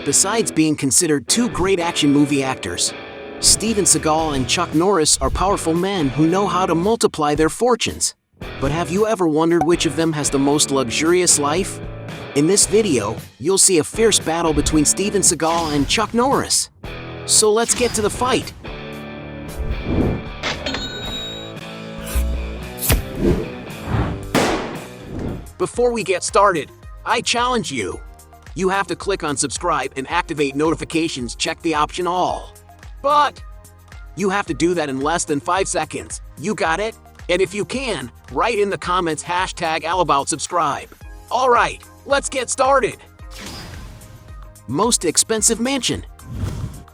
Besides being considered two great action movie actors, Steven Seagal and Chuck Norris are powerful men who know how to multiply their fortunes. But have you ever wondered which of them has the most luxurious life? In this video, you'll see a fierce battle between Steven Seagal and Chuck Norris. So let's get to the fight. Before we get started, I challenge you. You have to click on subscribe and activate notifications, check the option all. But you have to do that in less than 5 seconds. You got it? And if you can, write in the comments #AllAboutSubscribe. Alright, let's get started. Most expensive mansion.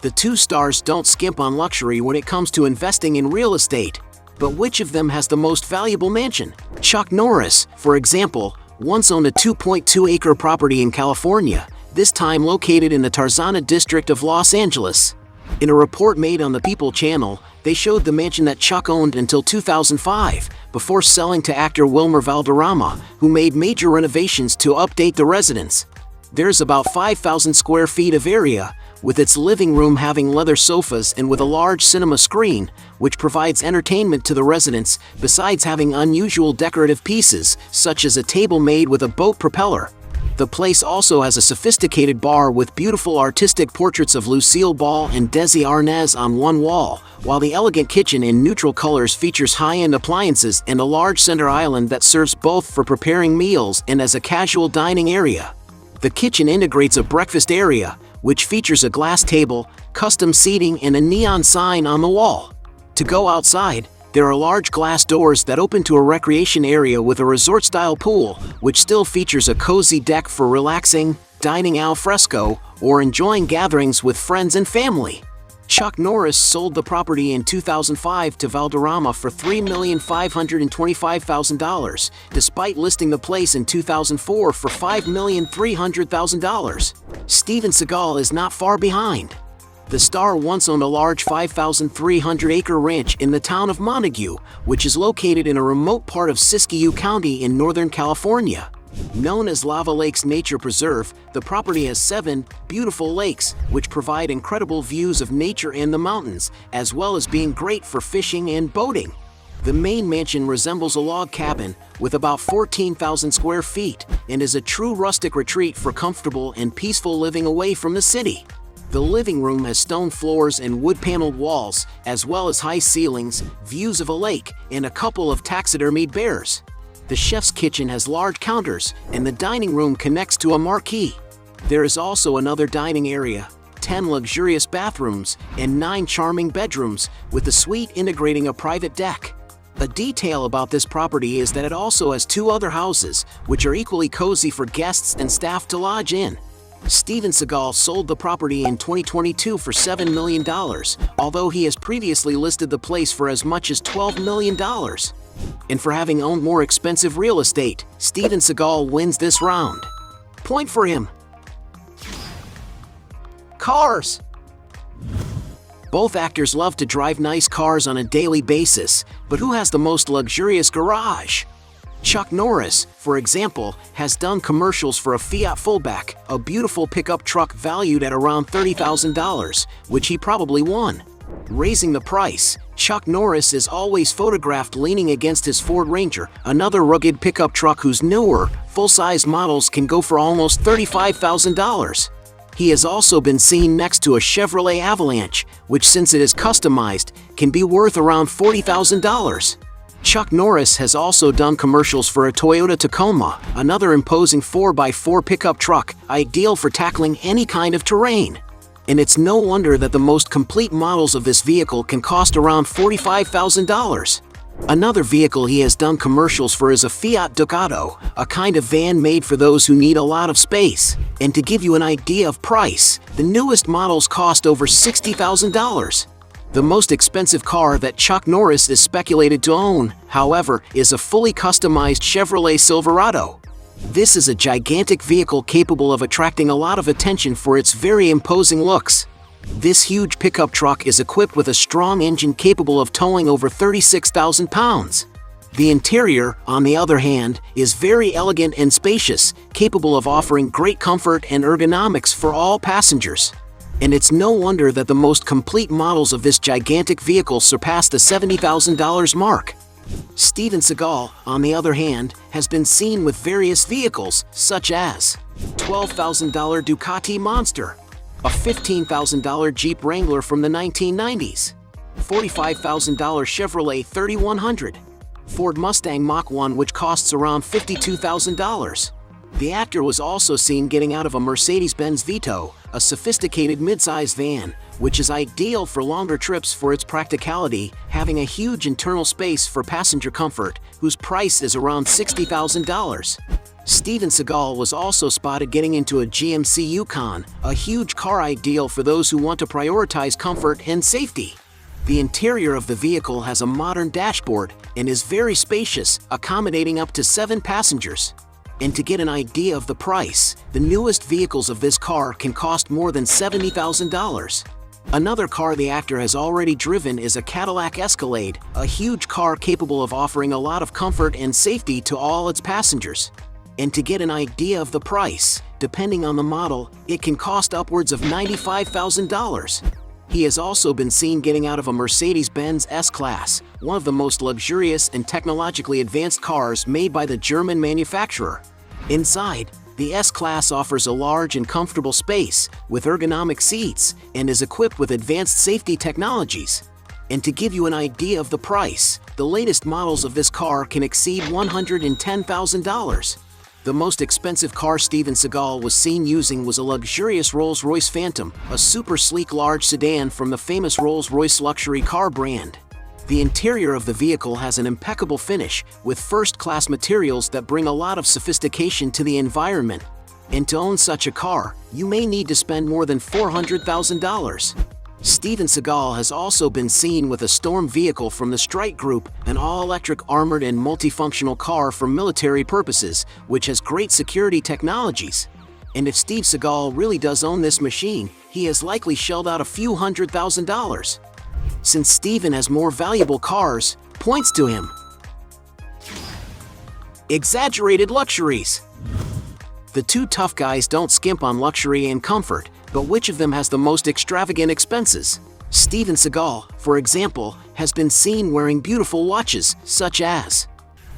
The two stars don't skimp on luxury when it comes to investing in real estate. But which of them has the most valuable mansion? Chuck Norris, for example, once owned a 2.2-acre property in California, this time located in the Tarzana district of Los Angeles. In a report made on the People channel, they showed the mansion that Chuck owned until 2005, before selling to actor Wilmer Valderrama, who made major renovations to update the residence. There's about 5,000 square feet of area, with its living room having leather sofas and with a large cinema screen, which provides entertainment to the residents, besides having unusual decorative pieces, such as a table made with a boat propeller. The place also has a sophisticated bar with beautiful artistic portraits of Lucille Ball and Desi Arnaz on one wall, while the elegant kitchen in neutral colors features high-end appliances and a large center island that serves both for preparing meals and as a casual dining area. The kitchen integrates a breakfast area, which features a glass table, custom seating, and a neon sign on the wall. To go outside, there are large glass doors that open to a recreation area with a resort-style pool, which still features a cozy deck for relaxing, dining al fresco, or enjoying gatherings with friends and family. Chuck Norris sold the property in 2005 to Valderrama for $3,525,000, despite listing the place in 2004 for $5,300,000. Steven Seagal is not far behind. The star once owned a large 5,300-acre ranch in the town of Montague, which is located in a remote part of Siskiyou County in Northern California. Known as Lava Lakes Nature Preserve, the property has 7 beautiful lakes, which provide incredible views of nature and the mountains, as well as being great for fishing and boating. The main mansion resembles a log cabin with about 14,000 square feet and is a true rustic retreat for comfortable and peaceful living away from the city. The living room has stone floors and wood-paneled walls, as well as high ceilings, views of a lake, and a couple of taxidermied bears. The chef's kitchen has large counters, and the dining room connects to a marquee. There is also another dining area, 10 luxurious bathrooms, and 9 charming bedrooms, with the suite integrating a private deck. A detail about this property is that it also has 2 other houses, which are equally cozy for guests and staff to lodge in. Steven Seagal sold the property in 2022 for $7 million, although he has previously listed the place for as much as $12 million. And for having owned more expensive real estate, Steven Seagal wins this round. Point for him. Cars. Both actors love to drive nice cars on a daily basis, but who has the most luxurious garage? Chuck Norris, for example, has done commercials for a Fiat Fullback, a beautiful pickup truck valued at around $30,000, which he probably won. Raising the price, Chuck Norris is always photographed leaning against his Ford Ranger, another rugged pickup truck whose newer, full-size models can go for almost $35,000. He has also been seen next to a Chevrolet Avalanche, which, since it is customized, can be worth around $40,000. Chuck Norris has also done commercials for a Toyota Tacoma, another imposing 4x4 pickup truck, ideal for tackling any kind of terrain. And it's no wonder that the most complete models of this vehicle can cost around $45,000. Another vehicle he has done commercials for is a Fiat Ducato, a kind of van made for those who need a lot of space. And to give you an idea of price, the newest models cost over $60,000. The most expensive car that Chuck Norris is speculated to own, however, is a fully customized Chevrolet Silverado. This is a gigantic vehicle capable of attracting a lot of attention for its very imposing looks. This huge pickup truck is equipped with a strong engine capable of towing over 36,000 pounds. The interior, on the other hand, is very elegant and spacious, capable of offering great comfort and ergonomics for all passengers. And it's no wonder that the most complete models of this gigantic vehicle surpass the $70,000 mark. Steven Seagal, on the other hand, has been seen with various vehicles, such as $12,000 Ducati Monster, a $15,000 Jeep Wrangler from the 1990s, $45,000 Chevrolet 3100, Ford Mustang Mach-1 which costs around $52,000. The actor was also seen getting out of a Mercedes-Benz Vito, a sophisticated mid-size van, which is ideal for longer trips for its practicality, having a huge internal space for passenger comfort, whose price is around $60,000. Steven Seagal was also spotted getting into a GMC Yukon, a huge car ideal for those who want to prioritize comfort and safety. The interior of the vehicle has a modern dashboard and is very spacious, accommodating up to 7 passengers. And to get an idea of the price, the newest vehicles of this car can cost more than $70,000. Another car the actor has already driven is a Cadillac Escalade, a huge car capable of offering a lot of comfort and safety to all its passengers. And to get an idea of the price, depending on the model, it can cost upwards of $95,000. He has also been seen getting out of a Mercedes-Benz S-Class, one of the most luxurious and technologically advanced cars made by the German manufacturer. Inside, the S-Class offers a large and comfortable space with ergonomic seats and is equipped with advanced safety technologies. And to give you an idea of the price, the latest models of this car can exceed $110,000. The most expensive car Steven Seagal was seen using was a luxurious Rolls-Royce Phantom, a super sleek large sedan from the famous Rolls-Royce luxury car brand. The interior of the vehicle has an impeccable finish, with first-class materials that bring a lot of sophistication to the environment. And to own such a car, you may need to spend more than $400,000. Steven Seagal has also been seen with a Storm vehicle from the Strike Group, an all-electric armored and multifunctional car for military purposes, which has great security technologies. And if Steve Seagal really does own this machine, he has likely shelled out a few $100,000. Since Steven has more valuable cars, points to him. Exaggerated luxuries. The two tough guys don't skimp on luxury and comfort, but which of them has the most extravagant expenses? Steven Seagal, for example, has been seen wearing beautiful watches, such as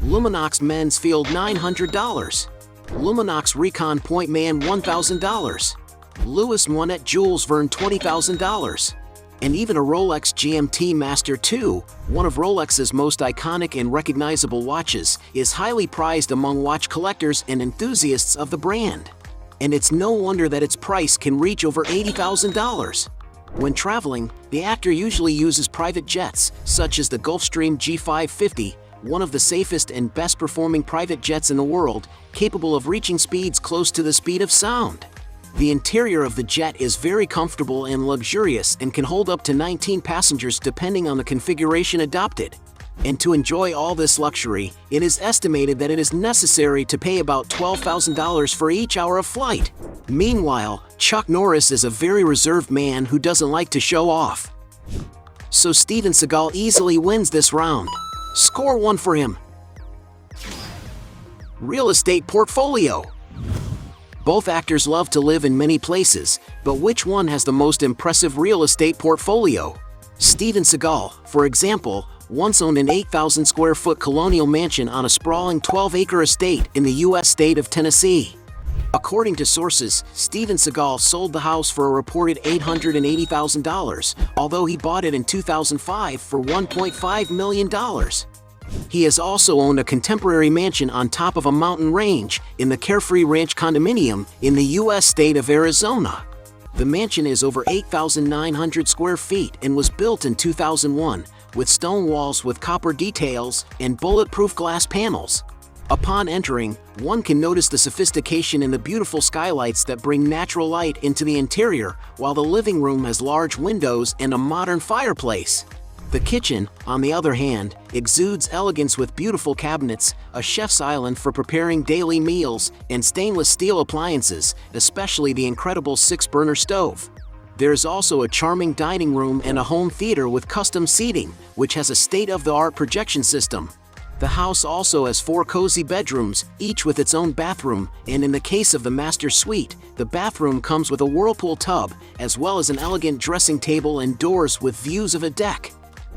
Luminox Men's Field $900, Luminox Recon Point Man $1,000, Louis Moinet Jules Verne $20,000, and even a Rolex GMT Master 2, one of Rolex's most iconic and recognizable watches, is highly prized among watch collectors and enthusiasts of the brand. And it's no wonder that its price can reach over $80,000. When traveling, the actor usually uses private jets, such as the Gulfstream G550, one of the safest and best-performing private jets in the world, capable of reaching speeds close to the speed of sound. The interior of the jet is very comfortable and luxurious and can hold up to 19 passengers depending on the configuration adopted. And to enjoy all this luxury, it is estimated that it is necessary to pay about $12,000 for each hour of flight. Meanwhile, Chuck Norris is a very reserved man who doesn't like to show off. So Steven Seagal easily wins this round. Score 1 for him. Real estate portfolio. Both actors love to live in many places, but which one has the most impressive real estate portfolio? Steven Seagal, for example, once owned an 8,000 square foot colonial mansion on a sprawling 12-acre estate in the U.S. state of Tennessee. According to sources, Steven Seagal sold the house for a reported $880,000, although he bought it in 2005 for $1.5 million. He has also owned a contemporary mansion on top of a mountain range in the Carefree Ranch condominium in the U.S. state of Arizona. The mansion is over 8,900 square feet and was built in 2001, with stone walls with copper details and bulletproof glass panels. Upon entering, one can notice the sophistication in the beautiful skylights that bring natural light into the interior, while the living room has large windows and a modern fireplace. The kitchen, on the other hand, exudes elegance with beautiful cabinets, a chef's island for preparing daily meals, and stainless steel appliances, especially the incredible 6-burner stove. There is also a charming dining room and a home theater with custom seating, which has a state-of-the-art projection system. The house also has 4 cozy bedrooms, each with its own bathroom, and in the case of the master suite, the bathroom comes with a whirlpool tub, as well as an elegant dressing table and doors with views of a deck.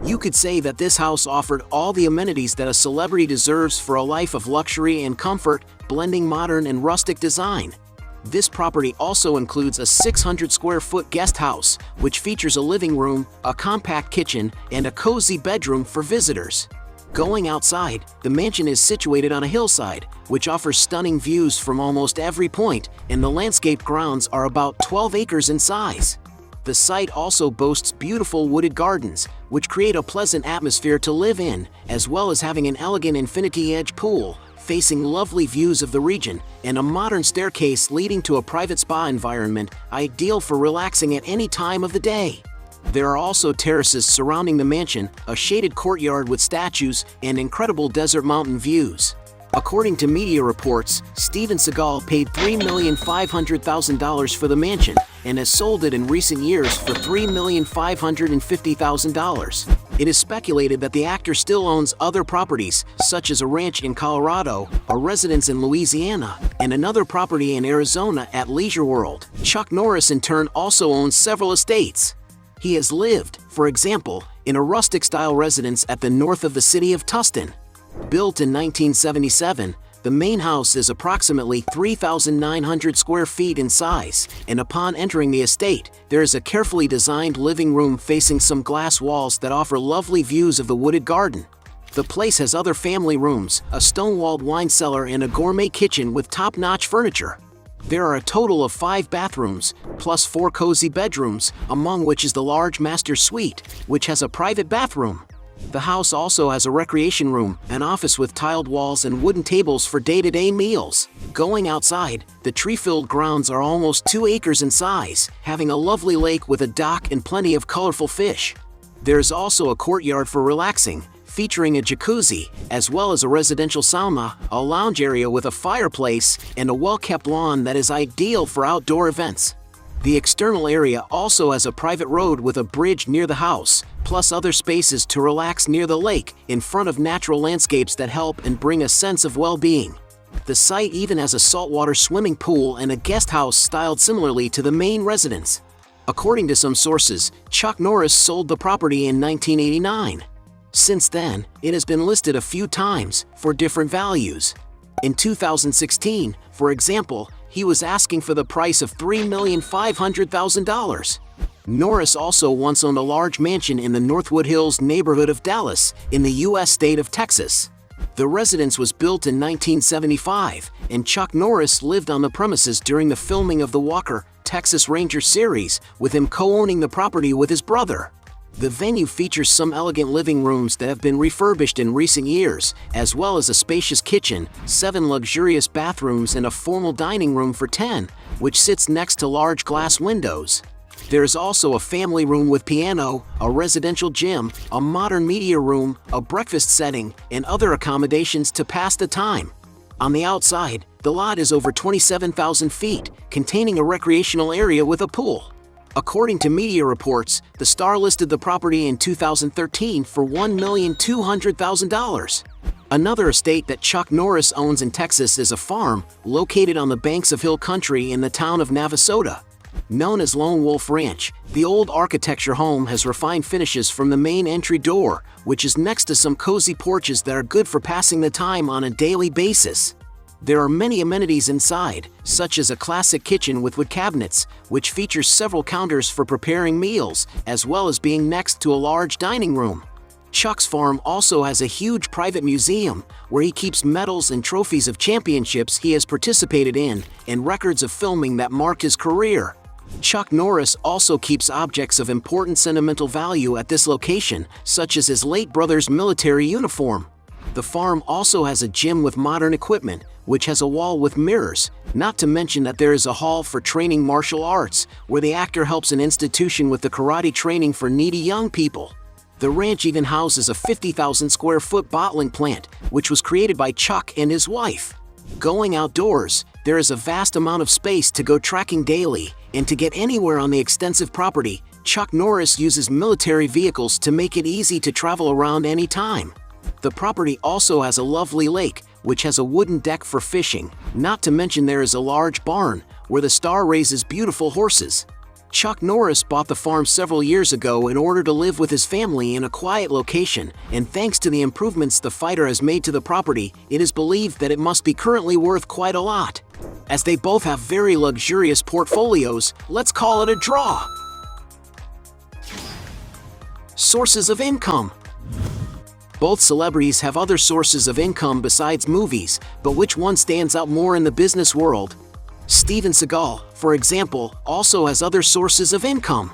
You could say that this house offered all the amenities that a celebrity deserves for a life of luxury and comfort, blending modern and rustic design. This property also includes a 600 square foot guest house, which features a living room, a compact kitchen, and a cozy bedroom for visitors. Going outside, the mansion is situated on a hillside, which offers stunning views from almost every point, and the landscaped grounds are about 12 acres in size. The site also boasts beautiful wooded gardens, which create a pleasant atmosphere to live in, as well as having an elegant infinity-edge pool, facing lovely views of the region, and a modern staircase leading to a private spa environment, ideal for relaxing at any time of the day. There are also terraces surrounding the mansion, a shaded courtyard with statues, and incredible desert mountain views. According to media reports, Steven Seagal paid $3,500,000 for the mansion and has sold it in recent years for $3,550,000. It is speculated that the actor still owns other properties, such as a ranch in Colorado, a residence in Louisiana, and another property in Arizona at Leisure World. Chuck Norris in turn also owns several estates. He has lived, for example, in a rustic-style residence at the north of the city of Tustin. Built in 1977, the main house is approximately 3,900 square feet in size, and upon entering the estate, there is a carefully designed living room facing some glass walls that offer lovely views of the wooded garden. The place has other family rooms, a stone-walled wine cellar, and a gourmet kitchen with top-notch furniture. There are a total of 5 bathrooms, plus 4 cozy bedrooms, among which is the large master suite, which has a private bathroom. The house also has a recreation room, an office with tiled walls and wooden tables for day-to-day meals. Going outside, the tree-filled grounds are almost 2 acres in size, having a lovely lake with a dock and plenty of colorful fish. There is also a courtyard for relaxing, featuring a jacuzzi, as well as a residential sauna, a lounge area with a fireplace, and a well-kept lawn that is ideal for outdoor events. The external area also has a private road with a bridge near the house, plus other spaces to relax near the lake, in front of natural landscapes that help and bring a sense of well-being. The site even has a saltwater swimming pool and a guest house styled similarly to the main residence. According to some sources, Chuck Norris sold the property in 1989. Since then, it has been listed a few times, for different values. In 2016, for example, he was asking for the price of $3,500,000. Norris also once owned a large mansion in the Northwood Hills neighborhood of Dallas, in the U.S. state of Texas. The residence was built in 1975, and Chuck Norris lived on the premises during the filming of the Walker, Texas Ranger series, with him co-owning the property with his brother. The venue features some elegant living rooms that have been refurbished in recent years, as well as a spacious kitchen, 7 luxurious bathrooms, and a formal dining room for 10, which sits next to large glass windows. There is also a family room with piano, a residential gym, a modern media room, a breakfast setting, and other accommodations to pass the time. On the outside, the lot is over 27,000 feet, containing a recreational area with a pool. According to media reports, the star listed the property in 2013 for $1,200,000. Another estate that Chuck Norris owns in Texas is a farm located on the banks of hill country in the town of Navasota. Known as Lone Wolf Ranch, the old architecture home has refined finishes from the main entry door, which is next to some cozy porches that are good for passing the time on a daily basis. There are many amenities inside, such as a classic kitchen with wood cabinets, which features several counters for preparing meals, as well as being next to a large dining room. Chuck's farm also has a huge private museum, where he keeps medals and trophies of championships he has participated in, and records of filming that marked his career. Chuck Norris also keeps objects of important sentimental value at this location, such as his late brother's military uniform. The farm also has a gym with modern equipment, which has a wall with mirrors, not to mention that there is a hall for training martial arts, where the actor helps an institution with the karate training for needy young people. The ranch even houses a 50,000 square foot bottling plant, which was created by Chuck and his wife. Going outdoors, there is a vast amount of space to go trekking daily, and to get anywhere on the extensive property, Chuck Norris uses military vehicles to make it easy to travel around any time. The property also has a lovely lake, which has a wooden deck for fishing, not to mention there is a large barn, where the star raises beautiful horses. Chuck Norris bought the farm several years ago in order to live with his family in a quiet location, and thanks to the improvements the fighter has made to the property, it is believed that it must be currently worth quite a lot. As they both have very luxurious portfolios, let's call it a draw. Sources of income. Both celebrities have other sources of income besides movies, but which one stands out more in the business world? Steven Seagal, for example, also has other sources of income.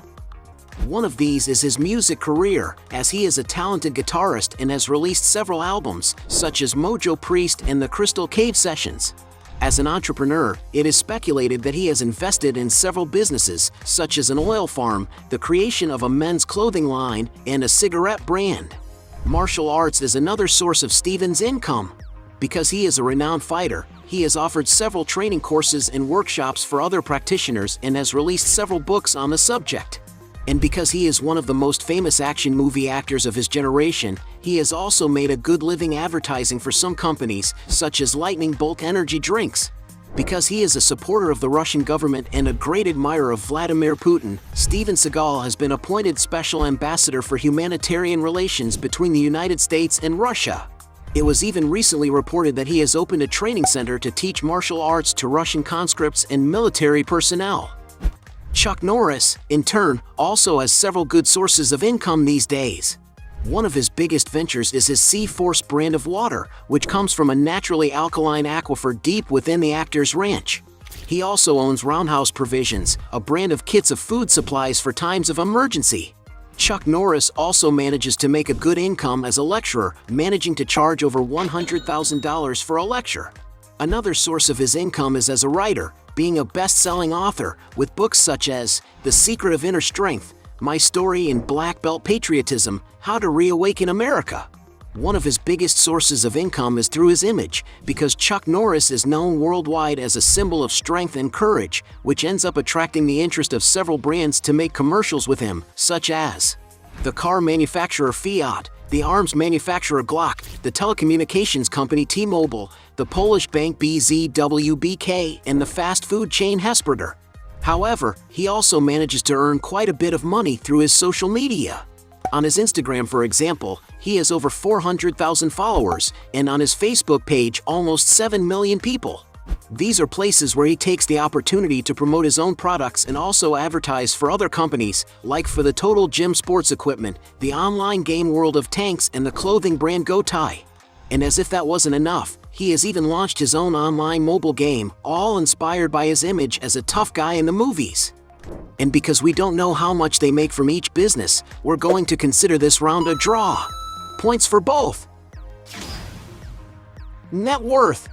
One of these is his music career, as he is a talented guitarist and has released several albums, such as Mojo Priest and the Crystal Cave Sessions. As an entrepreneur, it is speculated that he has invested in several businesses, such as an oil farm, the creation of a men's clothing line, and a cigarette brand. Martial arts is another source of Steven's income. Because he is a renowned fighter, he has offered several training courses and workshops for other practitioners and has released several books on the subject. And because he is one of the most famous action movie actors of his generation, he has also made a good living advertising for some companies, such as Lightning Bolt Energy Drinks. Because he is a supporter of the Russian government and a great admirer of Vladimir Putin, Steven Seagal has been appointed Special Ambassador for Humanitarian Relations between the United States and Russia. It was even recently reported that he has opened a training center to teach martial arts to Russian conscripts and military personnel. Chuck Norris, in turn, also has several good sources of income these days. One of his biggest ventures is his Sea Force brand of water, which comes from a naturally alkaline aquifer deep within the actor's ranch. He also owns Roundhouse Provisions, a brand of kits of food supplies for times of emergency. Chuck Norris also manages to make a good income as a lecturer, managing to charge over $100,000 for a lecture. Another source of his income is as a writer, being a best-selling author, with books such as The Secret of Inner Strength, My Story in Black Belt Patriotism, How to Reawaken America. One of his biggest sources of income is through his image, because Chuck Norris is known worldwide as a symbol of strength and courage, which ends up attracting the interest of several brands to make commercials with him, such as the car manufacturer Fiat, the arms manufacturer Glock, the telecommunications company T-Mobile, the Polish bank BZWBK, and the fast food chain Hesperger. However, he also manages to earn quite a bit of money through his social media. On his Instagram, for example, he has over 400,000 followers, and on his Facebook page, almost 7 million people. These are places where he takes the opportunity to promote his own products and also advertise for other companies, like for the Total Gym sports equipment, the online game World of Tanks, and the clothing brand GoTie. And as if that wasn't enough, he has even launched his own online mobile game, all inspired by his image as a tough guy in the movies. And because we don't know how much they make from each business, we're going to consider this round a draw. Points for both. Net worth.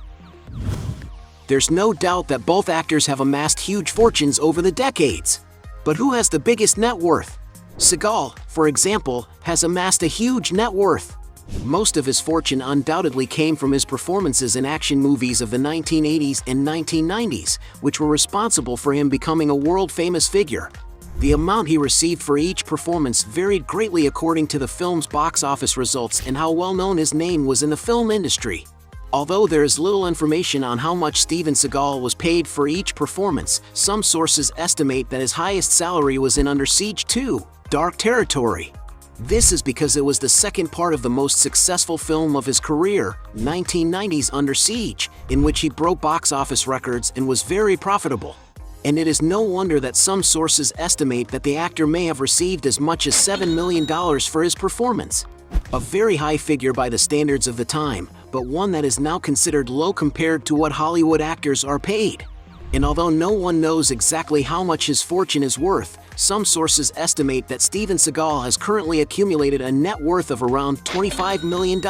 There's no doubt that both actors have amassed huge fortunes over the decades. But who has the biggest net worth? Seagal, for example, has amassed a huge net worth. Most of his fortune undoubtedly came from his performances in action movies of the 1980s and 1990s, which were responsible for him becoming a world-famous figure. The amount he received for each performance varied greatly according to the film's box office results and how well-known his name was in the film industry. Although there is little information on how much Steven Seagal was paid for each performance, some sources estimate that his highest salary was in Under Siege 2: Dark Territory. This is because it was the second part of the most successful film of his career, 1990's Under Siege, in which he broke box office records and was very profitable. And it is no wonder that some sources estimate that the actor may have received as much as $7 million for his performance. A very high figure by the standards of the time, but one that is now considered low compared to what Hollywood actors are paid. And although no one knows exactly how much his fortune is worth, some sources estimate that Steven Seagal has currently accumulated a net worth of around $25 million.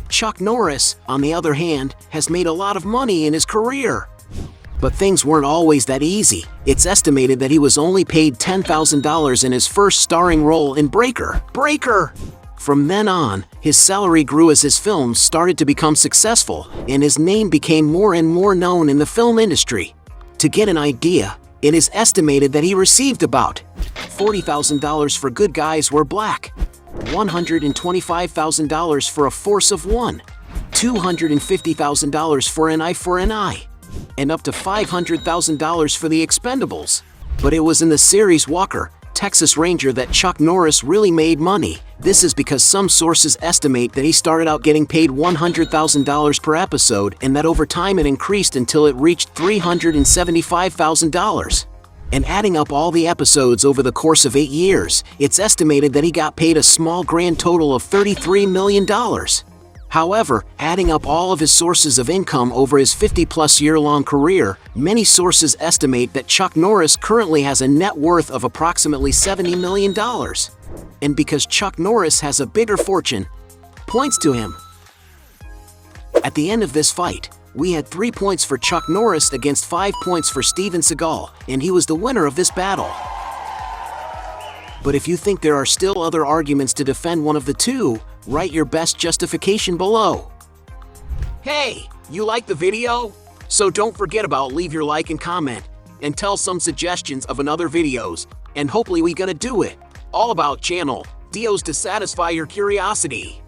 Chuck Norris, on the other hand, has made a lot of money in his career. But things weren't always that easy. It's estimated that he was only paid $10,000 in his first starring role in Breaker. From then on, his salary grew as his films started to become successful, and his name became more and more known in the film industry. To get an idea, it is estimated that he received about $40,000 for Good Guys Wear Black, $125,000 for a force of 1, $250,000 for an eye for an eye, and up to $500,000 for the Expendables. But it was in the series Walker, Texas Ranger that Chuck Norris really made money. This is because some sources estimate that he started out getting paid $100,000 per episode and that over time it increased until it reached $375,000. And adding up all the episodes over the course of 8 years, it's estimated that he got paid a small grand total of $33 million. However, adding up all of his sources of income over his 50-plus-year-long career, many sources estimate that Chuck Norris currently has a net worth of approximately $70 million. And because Chuck Norris has a bigger fortune, points to him. At the end of this fight, we had 3 points for Chuck Norris against 5 points for Steven Seagal, and he was the winner of this battle. But if you think there are still other arguments to defend one of the two, write your best justification below. Hey, you like the video? So don't forget about leave your like and comment, and tell some suggestions of another videos, and hopefully we gonna do it. All about channel, Dios to satisfy your curiosity.